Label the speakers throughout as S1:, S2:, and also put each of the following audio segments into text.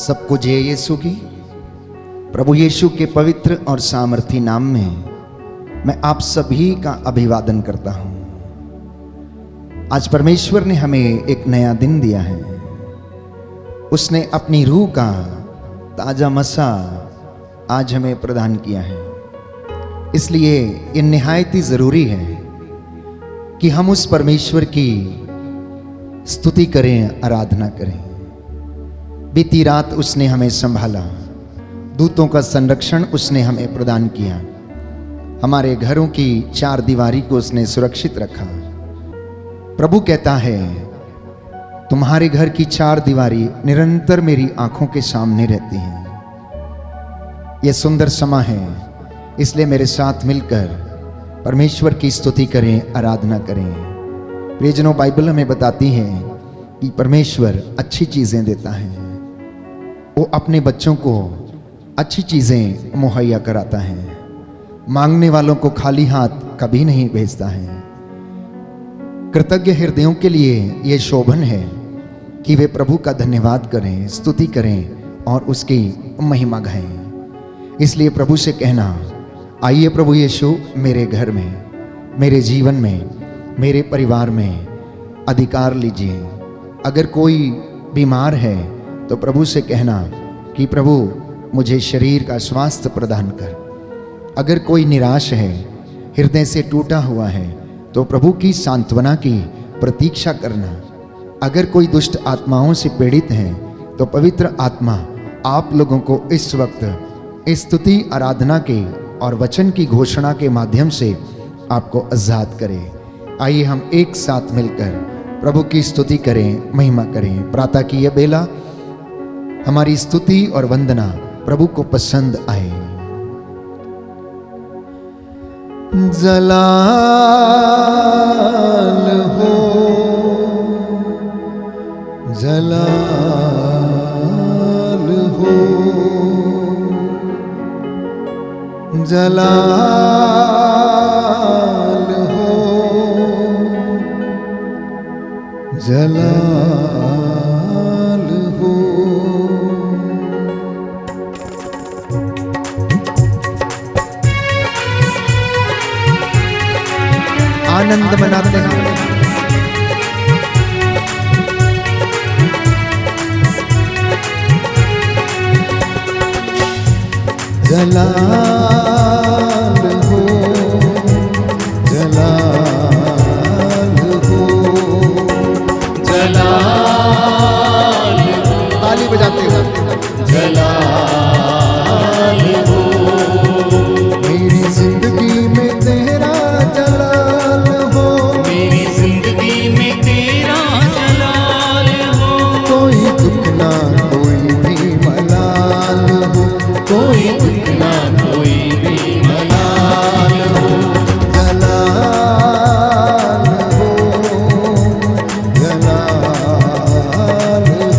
S1: सबको जय यीशु की। प्रभु यीशु के पवित्र और सामर्थी नाम में मैं आप सभी का अभिवादन करता हूं। आज परमेश्वर ने हमें एक नया दिन दिया है। उसने अपनी रूह का ताजा मसा आज हमें प्रदान किया है। इसलिए ये निहायत ही जरूरी है कि हम उस परमेश्वर की स्तुति करें, आराधना करें। बीती रात उसने हमें संभाला, दूतों का संरक्षण उसने हमें प्रदान किया, हमारे घरों की चार दीवारी को उसने सुरक्षित रखा। प्रभु कहता है, तुम्हारे घर की चार दीवारी निरंतर मेरी आंखों के सामने रहती हैं। यह सुंदर समय है, इसलिए मेरे साथ मिलकर परमेश्वर की स्तुति करें, आराधना करें। प्रियजनों, बाइबल हमें बताती है कि परमेश्वर अच्छी चीजें देता है। वो अपने बच्चों को अच्छी चीजें मुहैया कराता है। मांगने वालों को खाली हाथ कभी नहीं भेजता है। कृतज्ञ हृदयों के लिए यह शोभन है कि वे प्रभु का धन्यवाद करें, स्तुति करें और उसकी महिमा गाएं। इसलिए प्रभु से कहना, आइए प्रभु यीशु मेरे घर में, मेरे जीवन में, मेरे परिवार में अधिकार लीजिए। अगर कोई बीमार है तो प्रभु से कहना कि प्रभु मुझे शरीर का स्वास्थ्य प्रदान कर। अगर कोई निराश है, हृदय से टूटा हुआ है, तो प्रभु की सांत्वना की प्रतीक्षा करना। अगर कोई दुष्ट आत्माओं से पीड़ित है तो पवित्र आत्मा आप लोगों को इस वक्त स्तुति, आराधना के और वचन की घोषणा के माध्यम से आपको आजाद करे। आइए हम एक साथ मिलकर प्रभु की स्तुति करें, महिमा करें। प्रातः की यह बेला हमारी स्तुति और वंदना प्रभु को पसंद आए। जलाल हो, जलाल हो, जलाल हो, जलाल हो। आनंद मनाते हैं। जलाल हो, जलाल हो, जलाल हो। ताली बजाते हैं। जलाल हो, मेरी जिंदगी में तेरा जलाल हो, मेरी जिंदगी में तेरा जलाल हो। कोई दुख ना कोई भी मलाल हो, कोई दुख ना कोई भी मलाल हो। जलाल हो, जलाल हो,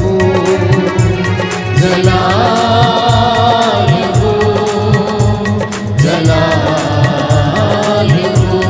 S1: जलाल हो, जलाल हो।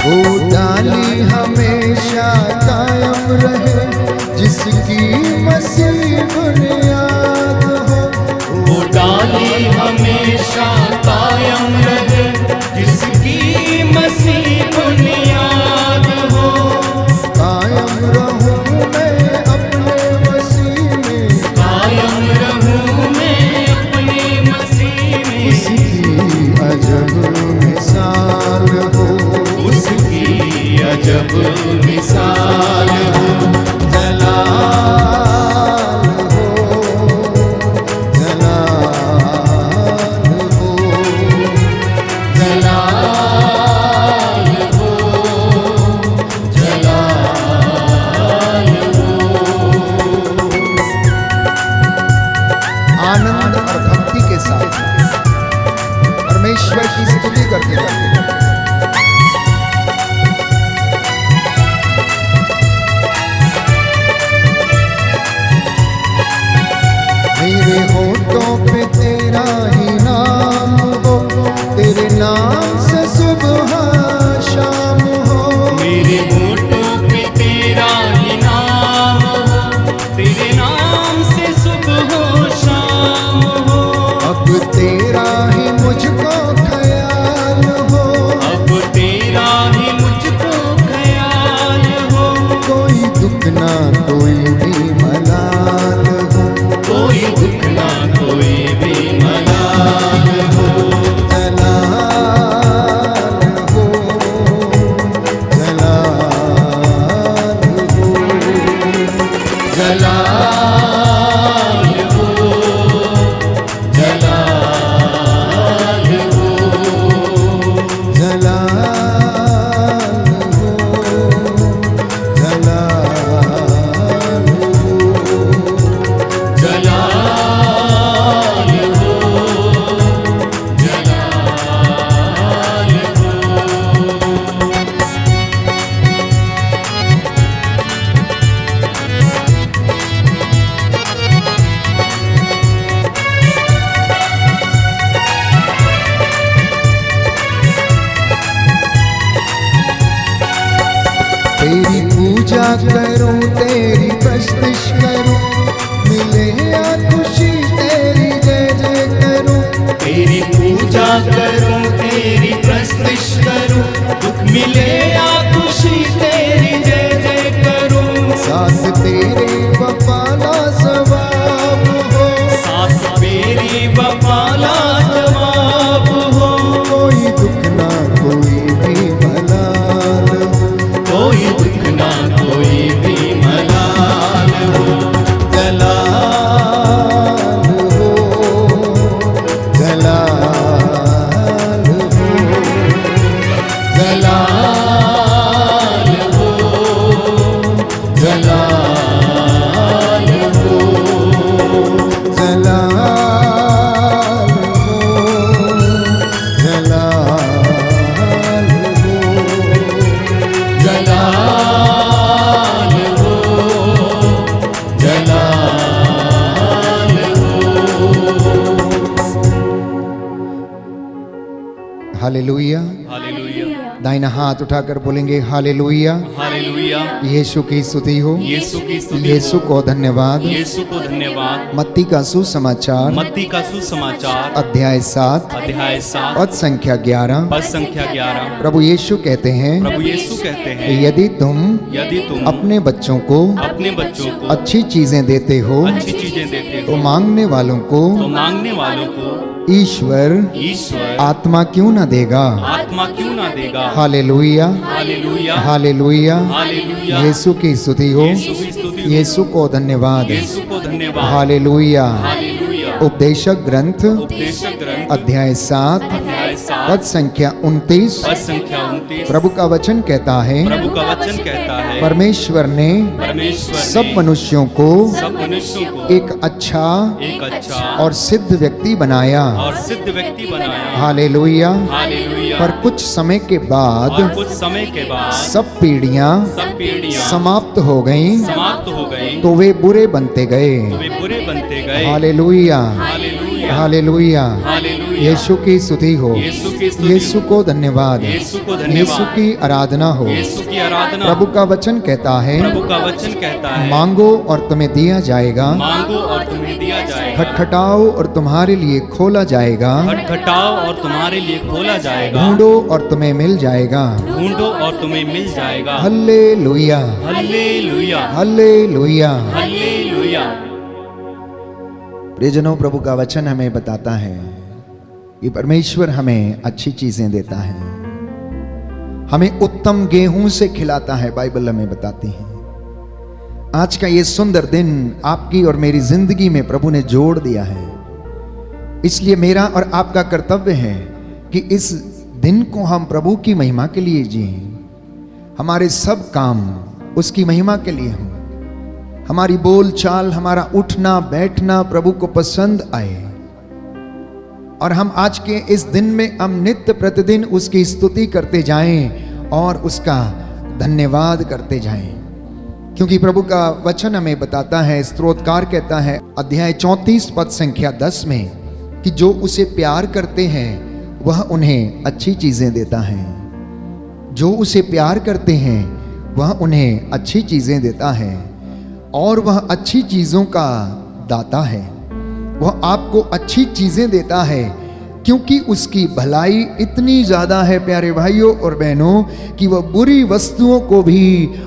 S1: वो डाली हमेशा कायम रहे, जिसकी मसीह बुनियाद हो।
S2: वो डाली हमेशा कायम रहे, जिसकी मसीह बुनियाद हो।
S1: कायम रहूं मैं अपने मसीह में,
S2: कायम रहूं मैं अपने मसीह में।
S1: उसकी अजब मिसाल हो,
S2: उसकी अजब मिसाल हो।
S1: जलाल हो, जलाल हो,
S2: जलाल हो, जलाल हो।
S1: आनंद और भक्ति के साथ परमेश्वर की स्तुति करते करते तेरी पूजा करूं, तेरी प्रस्तुति करूं, मिले या खुशी तेरी जय जय करूं।
S2: तेरी पूजा करूं, तेरी प्रस्तुति करूं, दुख मिले या खुशी तेरी जय जय करूं।
S1: साथ तेरे वफाला सवाब हो,
S2: साथ मेरी वफाला जवाब हो।
S1: कोई दुख ना कोई भी मलाल हो,
S2: कोई दुख ना कोई भी मलाल हो।
S1: जलाल हो, जलाल हो,
S2: जलाल हो, जलाल हो,
S1: जलाल हो, जलाल हो।
S2: जलाल हो, जलाल हो।
S1: हालेलुया।
S2: हालेलुया,
S1: दाहिना हाथ उठाकर बोलेंगे हालेलुया।
S2: हालेलुया।
S1: यीशु की स्तुति हो,
S2: यीशु की स्तुति
S1: यीशु
S2: हो।
S1: को धन्यवाद।
S2: यीशु को धन्यवाद।
S1: मत्ती का सुसमाचार
S2: मत्ती का सुसमाचार
S1: अध्याय 7
S2: अध्याय 7
S1: पद संख्या 11।
S2: पद संख्या 11।
S1: प्रभु यीशु कहते हैं,
S2: प्रभु यीशु कहते हैं,
S1: यदि तुम
S2: यदि तुम
S1: अपने बच्चों को
S2: अपने बच्चों को
S1: अच्छी चीजें देते हो
S2: अच्छी चीजें देते
S1: तो
S2: हो
S1: मांगने वालों को
S2: तो मांगने वालों को
S1: ईश्वर
S2: ईश्वर
S1: आत्मा क्यों न देगा।
S2: आत्मा क्यों ना देगा।
S1: Hallelujah,
S2: hallelujah,
S1: hallelujah.
S2: हालेलुया।
S1: यीशु की स्तुति हो,
S2: यीशु की स्तुति हो।
S1: यीशु को धन्यवाद।
S2: यीशु को धन्यवाद।
S1: हालेलुया।
S2: हालेलुया।
S1: उपदेशक ग्रंथ
S2: उपदेशक ग्रंथ
S1: अध्याय 7
S2: अध्याय 7
S1: पद संख्या 29।
S2: पद संख्या 29।
S1: प्रभु का वचन कहता है,
S2: प्रभु का वचन कहता है,
S1: परमेश्वर ने
S2: परमेश्वर
S1: सब
S2: ने
S1: मनुष्यों को
S2: सब मनुष्यों को
S1: एक अच्छा
S2: एक अच्छा
S1: और सिद्ध व्यक्ति बनाया।
S2: और सिद्ध व्यक्ति बनाया।
S1: हालेलुया।
S2: हालेलुया।
S1: पर कुछ समय के
S2: और
S1: बाद
S2: कुछ समय के बाद
S1: सब पीढ़ियां
S2: सब पीढ़ियां
S1: समाप्त हो गईं,
S2: समाप्त हो गई
S1: तो वे बुरे बनते गए।
S2: तो वे बुरे बनते गए।
S1: Hallelujah,
S2: hallelujah,
S1: hallelujah.
S2: हालेलुया।
S1: यीशु की स्तुति हो,
S2: यीशु की स्तुति
S1: यीशु को धन्यवाद,
S2: यीशु को धन्यवाद।
S1: यीशु की आराधना हो।
S2: यीशु की आराधना।
S1: प्रभु का वचन कहता है,
S2: प्रभु का वचन कहता है,
S1: मांगो और तुम्हें दिया जाएगा,
S2: मांगो और तुम्हें दिया जाएगा।
S1: खटखटाओ और तुम्हारे लिए खोला जाएगा,
S2: खटखटाओ और तुम्हारे लिए खोला जाएगा।
S1: ढूंढो और तुम्हें मिल जाएगा।
S2: ढूंढो और तुम्हें मिल जाएगा।
S1: Hallelujah,
S2: hallelujah,
S1: hallelujah.
S2: हल्लेलुया।
S1: प्रियजनों, प्रभु का वचन हमें बताता है कि परमेश्वर हमें अच्छी चीजें देता है, हमें उत्तम गेहूं से खिलाता है। बाइबल हमें बताती है। आज का ये सुंदर दिन आपकी और मेरी जिंदगी में प्रभु ने जोड़ दिया है, इसलिए मेरा और आपका कर्तव्य है कि इस दिन को हम प्रभु की महिमा के लिए जिएं। हमारे सब काम उसकी महिमा के लिए हों, हमारी बोल चाल, हमारा उठना बैठना प्रभु को पसंद आए, और हम आज के इस दिन में हम नित्य प्रतिदिन उसकी स्तुति करते जाएं और उसका धन्यवाद करते जाएं। क्योंकि प्रभु का वचन हमें बताता है, स्तोत्रकार कहता है अध्याय 34 पद संख्या 10 में कि जो उसे प्यार करते हैं वह उन्हें अच्छी चीजें देता है। जो उसे प्यार करते हैं वह उन्हें अच्छी चीजें देता है, और वह अच्छी चीजों का दाता है। वह आपको अच्छी चीजें देता है क्योंकि उसकी भलाई इतनी ज्यादा है प्यारे भाइयों और बहनों कि वह बुरी वस्तुओं को भी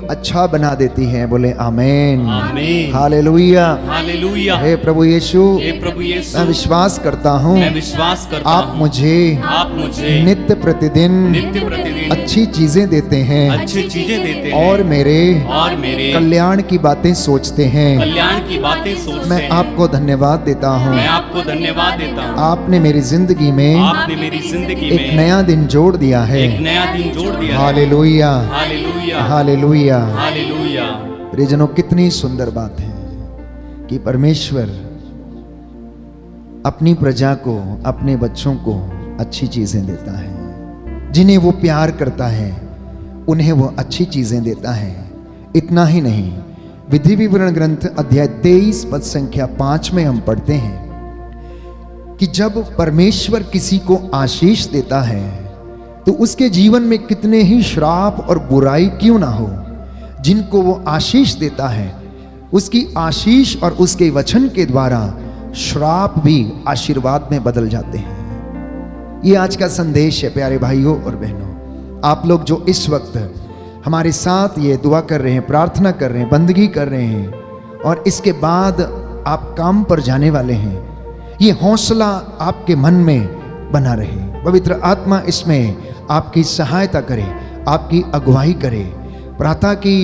S1: अच्छा बना देती है। बोले आमेन,
S2: आमीन।
S1: Hallelujah,
S2: hallelujah.
S1: हे प्रभु यीशु,
S2: हे प्रभु यीशु,
S1: मैं विश्वास करता हूँ
S2: मैं विश्वास करता
S1: आप
S2: हूँ
S1: मुझे
S2: मुझे
S1: नित्य प्रतिदिन
S2: नित्य प्रतिदिन
S1: अच्छी चीजें देते हैं
S2: अच्छी चीजें देते हैं
S1: और मेरे कल्याण की बातें सोचते हैं।
S2: कल्याण की बातें सोचते
S1: मैं
S2: हैं।
S1: आपको धन्यवाद देता हूँ।
S2: मैं आपको धन्यवाद देता हूँ।
S1: आपने मेरी जिंदगी में
S2: आपने मेरी जिंदगी
S1: एक
S2: में
S1: नया दिन जोड़ दिया है।
S2: एक नया दिन जोड़ दिया है।
S1: Hallelujah,
S2: hallelujah,
S1: hallelujah.
S2: हालेलुया।
S1: प्रियजनों, कितनी सुंदर बात है कि परमेश्वर अपनी प्रजा को, अपने बच्चों को अच्छी चीजें देता है। जिन्हें वो प्यार करता है उन्हें वो अच्छी चीजें देता है। इतना ही नहीं, विधि विवरण ग्रंथ अध्याय 23 पद संख्या 5 में हम पढ़ते हैं कि जब परमेश्वर किसी को आशीष देता है तो उसके जीवन में कितने ही श्राप और बुराई क्यों ना हो, जिनको वो आशीष देता है, उसकी आशीष और उसके वचन के द्वारा श्राप भी आशीर्वाद में बदल जाते हैं। ये आज का संदेश है प्यारे भाइयों और बहनों। आप लोग जो इस वक्त हमारे साथ ये दुआ कर रहे हैं, प्रार्थना कर रहे हैं, बंदगी कर रहे हैं और इसके बाद आप काम पर जाने वाले हैं, ये हौसला आपके मन में बना रहे। पवित्र आत्मा इसमें आपकी सहायता करे, आपकी अगुवाई करे। प्रातः की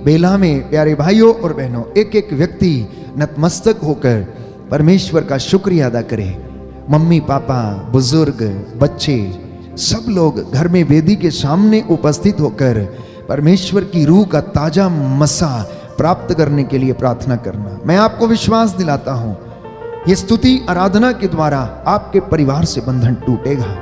S1: बेला में प्यारे भाइयों और बहनों एक एक व्यक्ति नतमस्तक होकर परमेश्वर का शुक्रिया अदा करे। मम्मी पापा, बुजुर्ग, बच्चे, सब लोग घर में वेदी के सामने उपस्थित होकर परमेश्वर की रूह का ताजा मसा प्राप्त करने के लिए प्रार्थना करना। मैं आपको विश्वास दिलाता हूं, ये स्तुति आराधना के द्वारा आपके परिवार से बंधन टूटेगा,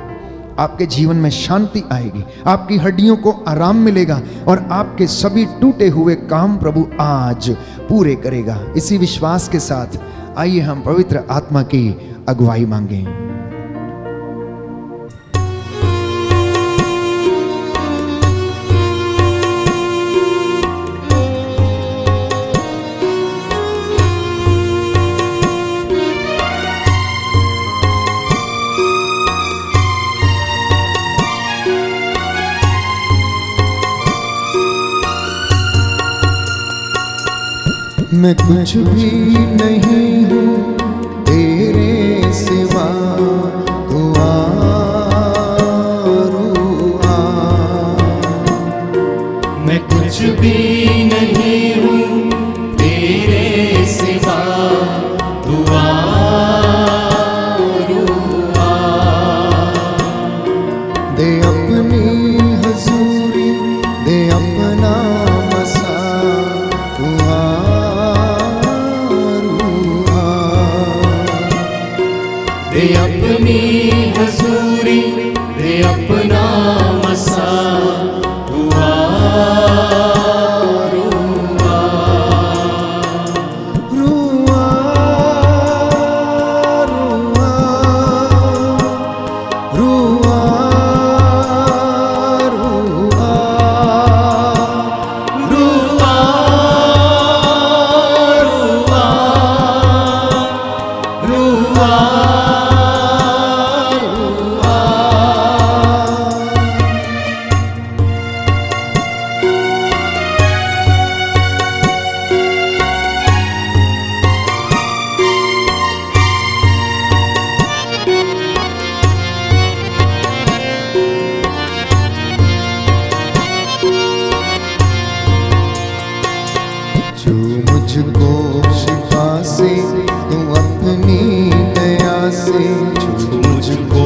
S1: आपके जीवन में शांति आएगी, आपकी हड्डियों को आराम मिलेगा और आपके सभी टूटे हुए काम प्रभु आज पूरे करेगा। इसी विश्वास के साथ आइए हम पवित्र आत्मा की अगुवाई मांगें। मैं कुछ भी नहीं हूँ तेरे सिवा, तू आ।
S2: मैं कुछ भी नहीं हूँ तेरे सिवा, तू आ।
S1: दे अपनी हजूरी, दे अपना मसा, तू आ।
S2: दे अपनी हजूरी, दे अपना मसा, तू आ।
S1: मुझको शिफा से तू अपनी दया से,
S2: मुझको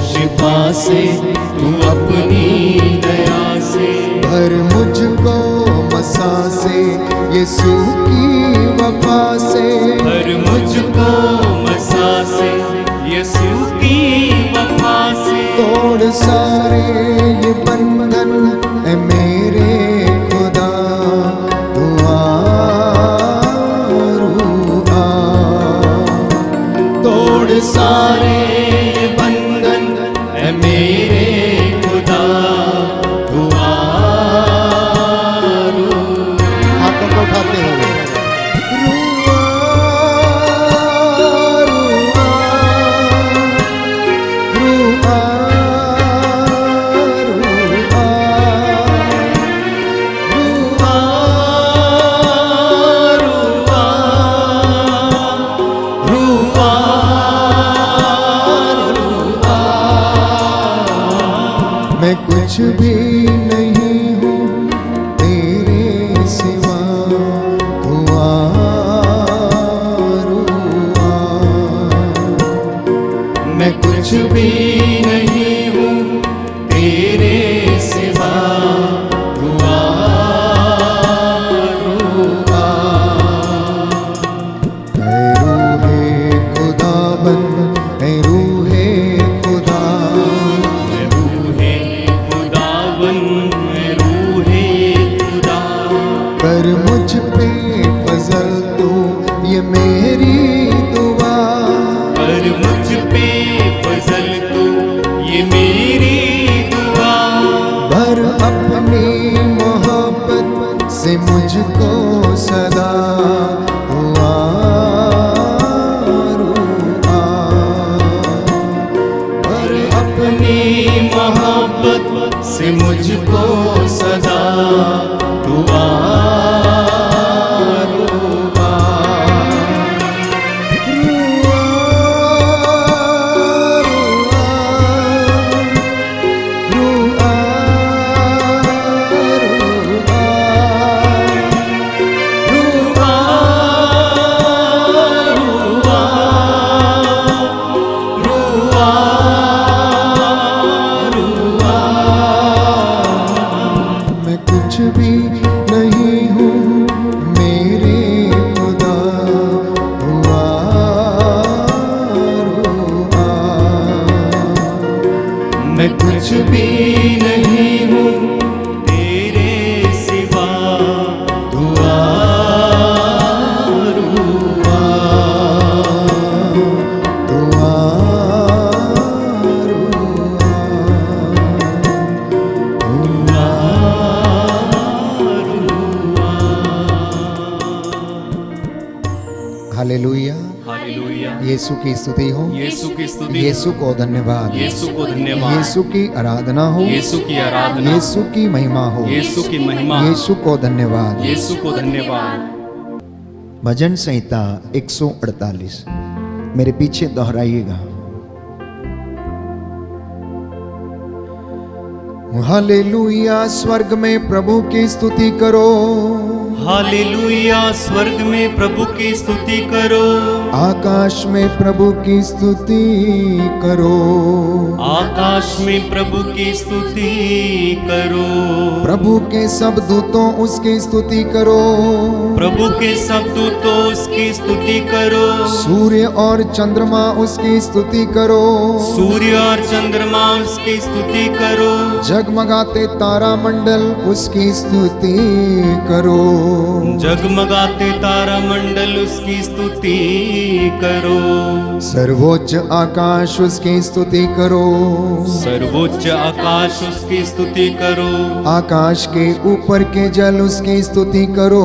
S2: शिफा से तू अपनी दया से,
S1: भर मुझको मसा से यीशु की वफा से,
S2: भर मुझको मसा से यीशु की वफा से।
S1: तोड़ सारे ये बंधन ऐ मेरे खुदा, तू
S2: तोड़ सारे ये बंधन है मेरे खुदा, तू आ।
S1: हाथों को उठाते हुए मैं कुछ भी नहीं हूँ तेरे सिवा, तू आ।
S2: मैं कुछ भी नहीं हूँ तेरे सिवा, तू आ।
S1: ऐ रूहे खुदाबंद, ऐ रूहे खुदा, कर मुझ पे फजल तू ये मेरी दुआ,
S2: कर मुझ पे फजल तू ये मेरी दुआ।
S1: भर अपनी मोहब्बत से मुझको सदा हुआ
S2: और अपनी मोहब्बत से मुझको सदा दुआ मैं कुछ भी नहीं हूँ तेरे सिवा दुआ रुआ
S1: दुआ हालेलुया।
S2: हालेलुया।
S1: यीशु की स्तुति हो,
S2: यीशु की स्तुति,
S1: यीशु को धन्यवाद,
S2: यीशु को धन्यवाद,
S1: यीशु की आराधना हो,
S2: यीशु की आराधना,
S1: यीशु की महिमा हो,
S2: यीशु की महिमा,
S1: यीशु को धन्यवाद।
S2: यीशु को धन्यवाद।
S1: भजन संहिता 148 मेरे पीछे दोहराइएगा। हालेलुया। स्वर्ग में प्रभु की स्तुति करो,
S2: हालेलुया। स्वर्ग में प्रभु की स्तुति करो,
S1: आकाश में प्रभु की स्तुति करो,
S2: आकाश में प्रभु की स्तुति करो,
S1: प्रभु के सब दूतों उसकी स्तुति करो,
S2: प्रभु के सब दूतों उसकी स्तुति करो,
S1: सूर्य और चंद्रमा उसकी स्तुति करो,
S2: सूर्य और चंद्रमा उसकी स्तुति करो,
S1: जगमगाते तारा मंडल उसकी स्तुति करो,
S2: जगमगाते तारा मंडल उसकी स्तुति करो,
S1: सर्वोच्च आकाश उसकी स्तुति करो,
S2: सर्वोच्च आकाश उसकी स्तुति करो,
S1: आकाश के ऊपर के जल उसकी स्तुति करो,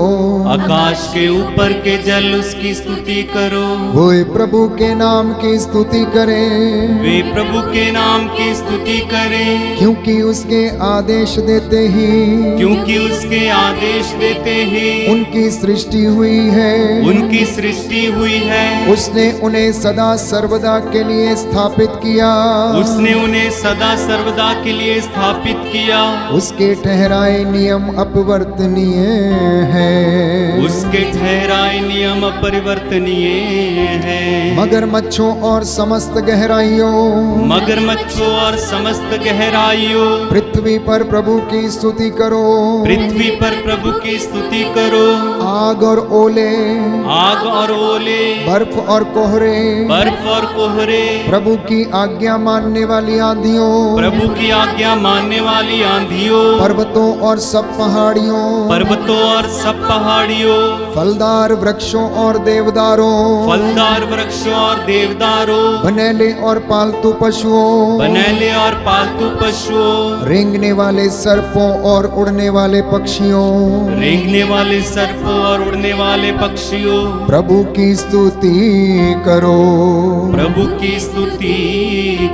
S2: आकाश के ऊपर के जल उसकी स्तुति करो,
S1: वो प्रभु के नाम की स्तुति करे,
S2: वे प्रभु के नाम की स्तुति करें,
S1: क्योंकि उसके आदेश देते ही,
S2: क्योंकि उसके आदेश देते ही
S1: उनकी सृष्टि हुई है,
S2: उनकी सृष्टि हुई है,
S1: उसने उन्हें सदा सर्वदा के लिए स्थापित किया,
S2: उसने उन्हें सदा सर्वदा के लिए स्थापित किया,
S1: उसके ठहराए नियम अपवर्तनीय है,
S2: उसके ठहराए नियम अपरिवर्तनीय है,
S1: मगरमच्छों और समस्त गहराइयों,
S2: मगरमच्छों और समस्त गहराइयों,
S1: पृथ्वी पर प्रभु की स्तुति करो,
S2: पृथ्वी पर प्रभु की स्तुति करो,
S1: आग और ओले,
S2: आग और ओले,
S1: बर्फ और कोहरे,
S2: बर्फ और कोहरे,
S1: प्रभु की आज्ञा मानने वाली आंधियों,
S2: प्रभु की आज्ञा मानने वाली आंधियों,
S1: पर्वतों और सब पहाड़ियों,
S2: पर्वतों और सब पहाड़ियों,
S1: फलदार वृक्षों और देवदारों,
S2: फलदार वृक्षों और देवदारों,
S1: बनेले और पालतू पशुओं,
S2: बनेले और पालतू पशुओं,
S1: रेंगने वाले सर्पों और उड़ने वाले पक्षियों,
S2: रेंगने वाले सर्पों और उड़ने वाले पक्षियों,
S1: प्रभु की स्तुति करो,
S2: प्रभु की स्तुति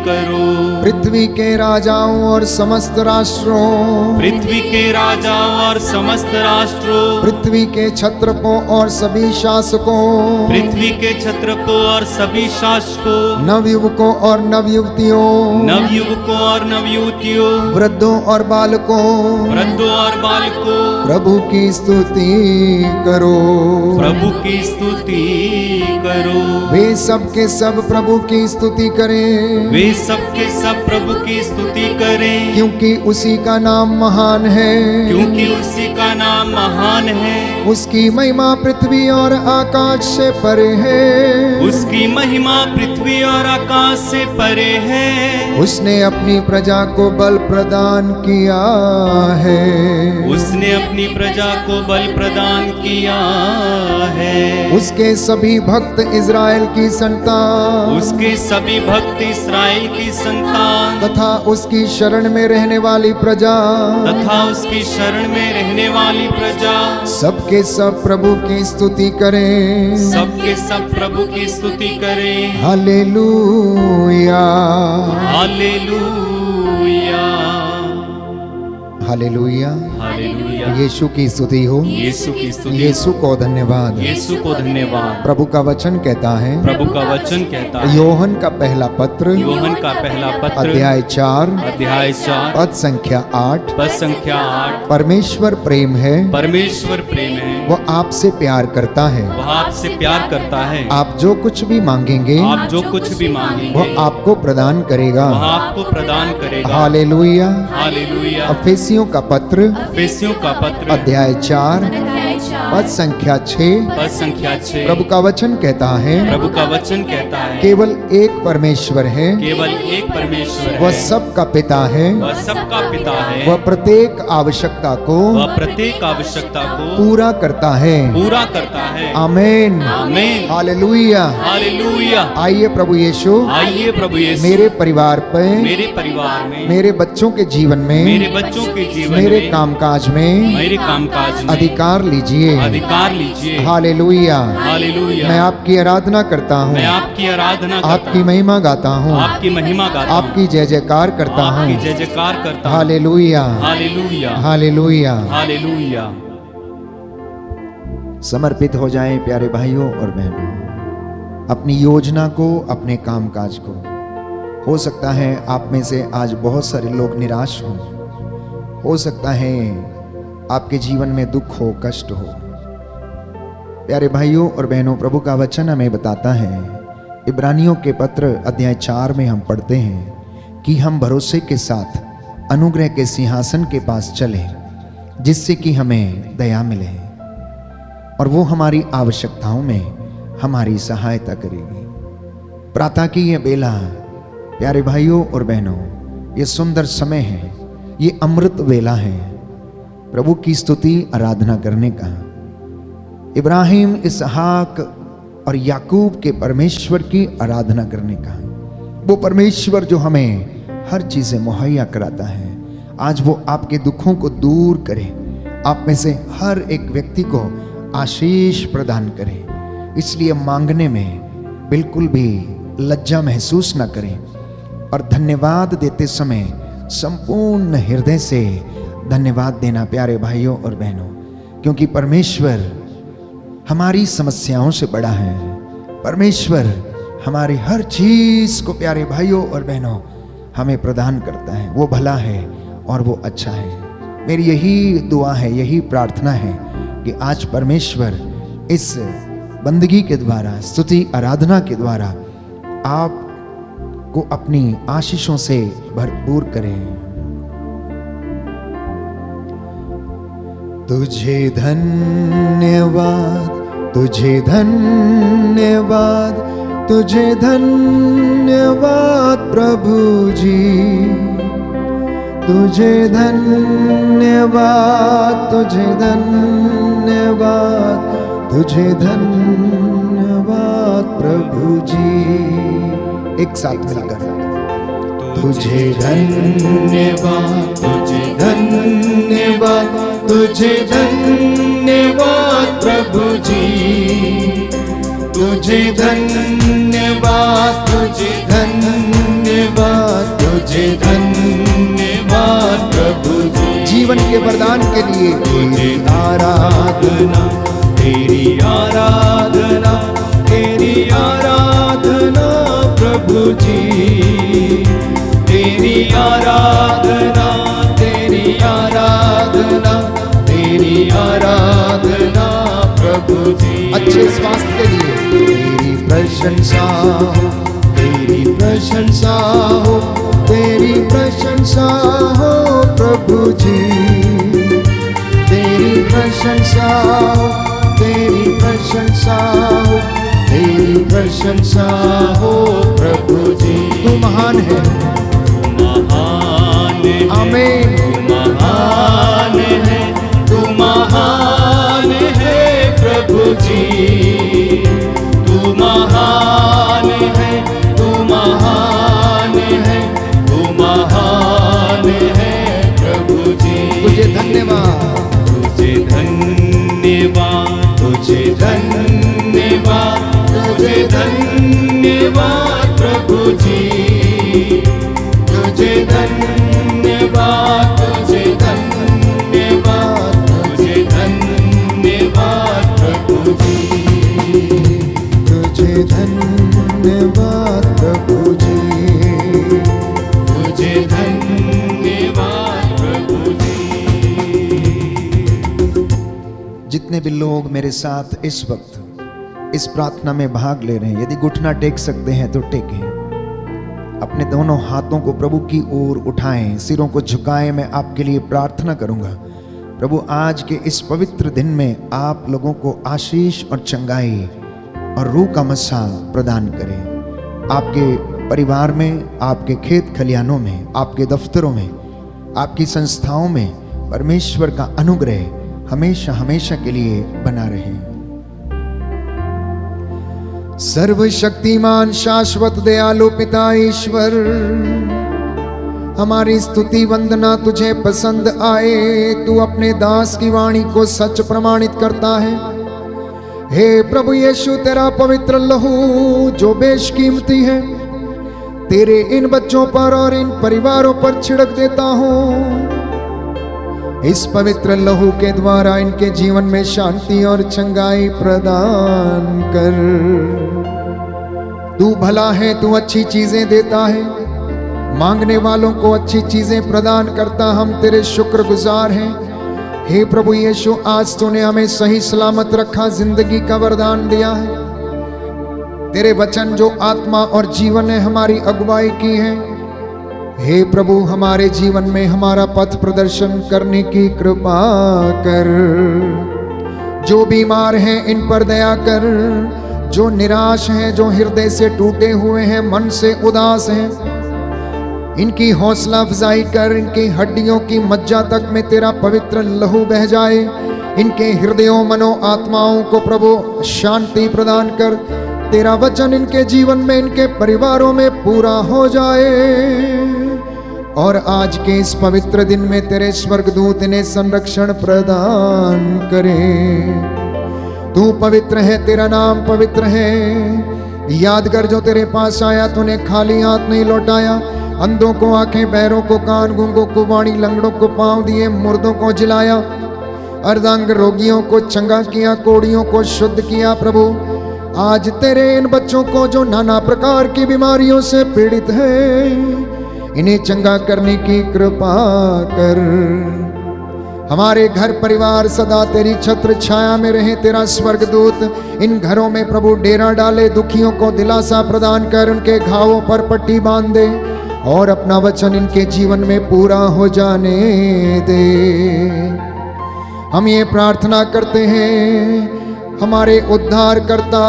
S2: करो,
S1: पृथ्वी के राजाओं और समस्त राष्ट्रों,
S2: पृथ्वी के राजा और समस्त राष्ट्रों,
S1: पृथ्वी के छत्रपों और सभी शासकों,
S2: पृथ्वी के छत्रपों और सभी शासकों,
S1: नवयुवकों और नवयुवतियों,
S2: नवयुवकों और नवयुवतियों,
S1: वृद्धों और बालकों,
S2: वृद्धों और बालकों,
S1: प्रभु की स्तुति करो,
S2: प्रभु की स्तुति करो,
S1: वे सब के सब प्रभु की स्तुति करें,
S2: वे सब के सब प्रभु की स्तुति करें,
S1: क्योंकि उसी का नाम महान है,
S2: क्योंकि उसी का नाम महान है,
S1: उसकी महिमा पृथ्वी और आकाश से परे है,
S2: उसकी महिमा पृथ्वी और आकाश से परे है,
S1: उसने अपनी प्रजा को को बल प्रदान किया है।
S2: उसने अपनी प्रजा को बल प्रदान किया है।
S1: उसके सभी भक्त इज़राइल की संतान,
S2: उसके सभी भक्त इस्राएल की संतान
S1: तथा उसकी शरण में रहने वाली प्रजा,
S2: तथा उसकी शरण में रहने वाली प्रजा
S1: सबके सब प्रभु की स्तुति करें।
S2: सबके सब प्रभु की स्तुति करें।
S1: Hallelujah,
S2: hallelujah,
S1: hallelujah.
S2: हालेलुया।
S1: यीशु की स्तुति हो,
S2: यीशु की स्तुति।
S1: यीशु को धन्यवाद।
S2: यीशु को धन्यवाद।
S1: प्रभु का वचन कहता है,
S2: प्रभु का वचन कहता है,
S1: योहन का पहला पत्र,
S2: योहन का पहला पत्र,
S1: अध्याय 4,
S2: अध्याय 4,
S1: पद संख्या 8,
S2: पद संख्या 8।
S1: परमेश्वर प्रेम है,
S2: परमेश्वर प्रेम है,
S1: वह आपसे प्यार करता है।
S2: वह आपसे प्यार करता है।
S1: आप जो कुछ भी मांगेंगे,
S2: आप जो कुछ भी मांगेंगे,
S1: वह आपको प्रदान करेगा।
S2: वह आपको प्रदान करेगा।
S1: हालेलुया।
S2: हालेलुया।
S1: अफेसियों का पत्र,
S2: एफेसियों का पत्र,
S1: अध्याय 4, पद संख्या 6,
S2: पद संख्या 6।
S1: प्रभु का वचन कहता है,
S2: प्रभु का वचन कहता है,
S1: केवल एक परमेश्वर है,
S2: केवल एक परमेश्वर
S1: वह
S2: है,
S1: सबका पिता है,
S2: वह सबका पिता है,
S1: वह प्रत्येक आवश्यकता को
S2: वह प्रत्येक आवश्यकता को
S1: पूरा करता है।
S2: पूरा करता है।
S1: आमीन,
S2: आमीन।
S1: हालेलुया।
S2: हालेलुया।
S1: आइए प्रभु यीशु
S2: आइए प्रभु यीशु
S1: मेरे परिवार पे,
S2: मेरे परिवार में,
S1: मेरे बच्चों के जीवन में,
S2: मेरे बच्चों के जीवन
S1: मेरे
S2: में,
S1: कामकाज में
S2: मेरे कामकाज में
S1: अधिकार लीजिए।
S2: अधिकार लीजिए।
S1: हालेलुया।
S2: हालेलुया।
S1: मैं आपकी आराधना करता हूँ,
S2: मैं आपकी आराधना करता
S1: आपकी
S2: हूँ,
S1: महिमा गाता हूँ,
S2: आपकी महिमा गाता हूँ,
S1: आपकी जय जयकार करता
S2: आपकी
S1: हूँ।
S2: जय जयकार करता हूँ।
S1: Hallelujah,
S2: hallelujah.
S1: हालेलुया।
S2: हालेलुया।
S1: समर्पित हो जाएं प्यारे भाइयों और बहनों, अपनी योजना को, अपने कामकाज को। हो सकता है आप में से आज बहुत सारे लोग निराश हों, हो सकता है आपके जीवन में दुख हो, कष्ट हो। प्यारे भाइयों और बहनों, प्रभु का वचन हमें बताता है, इब्रानियों के पत्र अध्याय 4 में हम पढ़ते हैं कि हम भरोसे के साथ अनुग्रह के सिंहासन के पास चले, जिससे कि हमें दया मिले और वो हमारी आवश्यकताओं में हमारी सहायता करेगी। प्रातः की ये बेला, प्यारे भाइयों और बहनों, ये सुंदर समय है, ये अमृत वेला है प्रभु की स्तुति आराधना करने का। इब्राहिम, इसहाक और याकूब के परमेश्वर की आराधना करने का। वो परमेश्वर जो हमें हर चीजें मुहैया कराता है, आज वो आपके दुखों को दूर करे, आप में से हर एक व्यक्ति को आशीष प्रदान करे। इसलिए मांगने में बिल्कुल भी लज्जा महसूस ना करें और धन्यवाद देते समय संपूर्ण हृदय से धन्यवाद देना प्यारे भाइयों और बहनों, क्योंकि परमेश्वर हमारी समस्याओं से बड़ा है। परमेश्वर हमारी हर चीज को प्यारे भाइयों और बहनों हमें प्रदान करता है। वो भला है और वो अच्छा है। मेरी यही दुआ है, यही प्रार्थना है कि आज परमेश्वर इस बंदगी के द्वारा, स्तुति आराधना के द्वारा आप को अपनी आशीषों से भरपूर करें। तुझे धन्यवाद, तुझे धन्यवाद, तुझे धन्यवाद प्रभु जी, तुझे धन्यवाद, तुझे धन्यवाद, तुझे धन्यवाद प्रभु जी। एक साथ मिलकर, तुझे धन्यवाद, तुझे धन्यवाद, तुझे धन्यवाद प्रभु जी, तुझे धन्यवाद, तुझे धन्यवाद, तुझे धन्यवाद प्रभु जी। जीवन के वरदान के लिए तेरी आराधना, तेरी आराधना, तेरी आराधना प्रभु जी, तेरी आराधना, तेरी आराधना, तेरी आराधना प्रभु जी। अच्छे स्वास्थ्य के लिए तेरी प्रशंसा हो, तेरी प्रशंसा हो, तेरी प्रशंसा हो प्रभु जी, तेरी प्रशंसा हो, तेरी प्रशंसा हो, तेरी प्रशंसा हो प्रभु जी। तू महान है,
S2: महान
S1: आमीन।
S2: तू महान है, तू महान है प्रभु जी। तू महान है, तू महान है, तू महान है प्रभु जी।
S1: तुझे धन्यवाद,
S2: तुझे धन्यवाद, तुझे धन्यवाद, तुझे धन्यवाद प्रभु जी। तुझे धन्यवाद, तुझे धन्यवाद, तुझे धन्यवाद प्रभु जी।
S1: तुझे धन्यवाद प्रभु जी।
S2: तुझे धन्यवाद प्रभु जी।
S1: जितने भी लोग मेरे साथ इस वक्त इस प्रार्थना में भाग ले रहे हैं, यदि घुटना टेक सकते हैं तो टेकें। अपने दोनों हाथों को प्रभु की ओर उठाएं, सिरों को झुकाएं। मैं आपके लिए प्रार्थना करूंगा। प्रभु आज के इस पवित्र दिन में आप लोगों को आशीष और चंगाई और रूह का मसा प्रदान करें। आपके परिवार में, आपके खेत खलिहानों में, आपके दफ्तरों में, आपकी संस्थाओं में परमेश्वर का अनुग्रह हमेशा हमेशा के लिए बना रहे। सर्वशक्तिमान शाश्वत दयालु पिता ईश्वर, हमारी स्तुति वंदना तुझे पसंद आए। तू अपने दास की वाणी को सच प्रमाणित करता है। हे प्रभु यीशु, तेरा पवित्र लहू जो बेशकीमती है, तेरे इन बच्चों पर और इन परिवारों पर छिड़क देता हूँ। इस पवित्र लहू के द्वारा इनके जीवन में शांति और चंगाई प्रदान कर। तू भला है, तू अच्छी चीजें देता है, मांगने वालों को अच्छी चीजें प्रदान करता। हम तेरे शुक्रगुजार हैं। हे प्रभु यीशु, आज तूने हमें सही सलामत रखा, जिंदगी का वरदान दिया है। तेरे वचन जो आत्मा और जीवन है, हमारी अगुवाई की है। हे प्रभु, हमारे जीवन में हमारा पथ प्रदर्शन करने की कृपा कर। जो बीमार हैं इन पर दया कर, जो निराश हैं, जो हृदय से टूटे हुए हैं, मन से उदास हैं, इनकी हौसला अफजाई कर। इनकी हड्डियों की मज्जा तक में तेरा पवित्र लहू बह जाए। इनके हृदयों, मनो, आत्माओं को प्रभु शांति प्रदान कर। तेरा वचन इनके जीवन में, इनके परिवारों में पूरा हो जाए। और आज के इस पवित्र दिन में तेरे स्वर्गदूत इन्हें संरक्षण प्रदान करें। तू पवित्र है, तेरा नाम पवित्र है। याद कर, जो तेरे पास आया तूने खाली हाथ नहीं लौटाया। अंधों को आंखें, बहरों को कान, गूंगों को वाणी, लंगड़ों को पांव दिए, मुर्दों को जिलाया, अर्धांग रोगियों को चंगा किया, कोड़ियों को शुद्ध किया। प्रभु, आज तेरे इन बच्चों को जो नाना प्रकार की बीमारियों से पीड़ित है, इन्हें चंगा करने की कृपा कर। हमारे घर परिवार सदा तेरी छत्र छाया में रहे। तेरा स्वर्गदूत इन घरों में प्रभु डेरा डाले। दुखियों को दिलासा प्रदान कर, उनके घावों पर पट्टी बांध दे और अपना वचन इनके जीवन में पूरा हो जाने दे। हम ये प्रार्थना करते हैं हमारे उद्धारकर्ता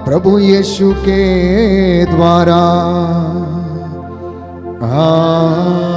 S1: प्रभु यीशु के द्वारा। आमीन।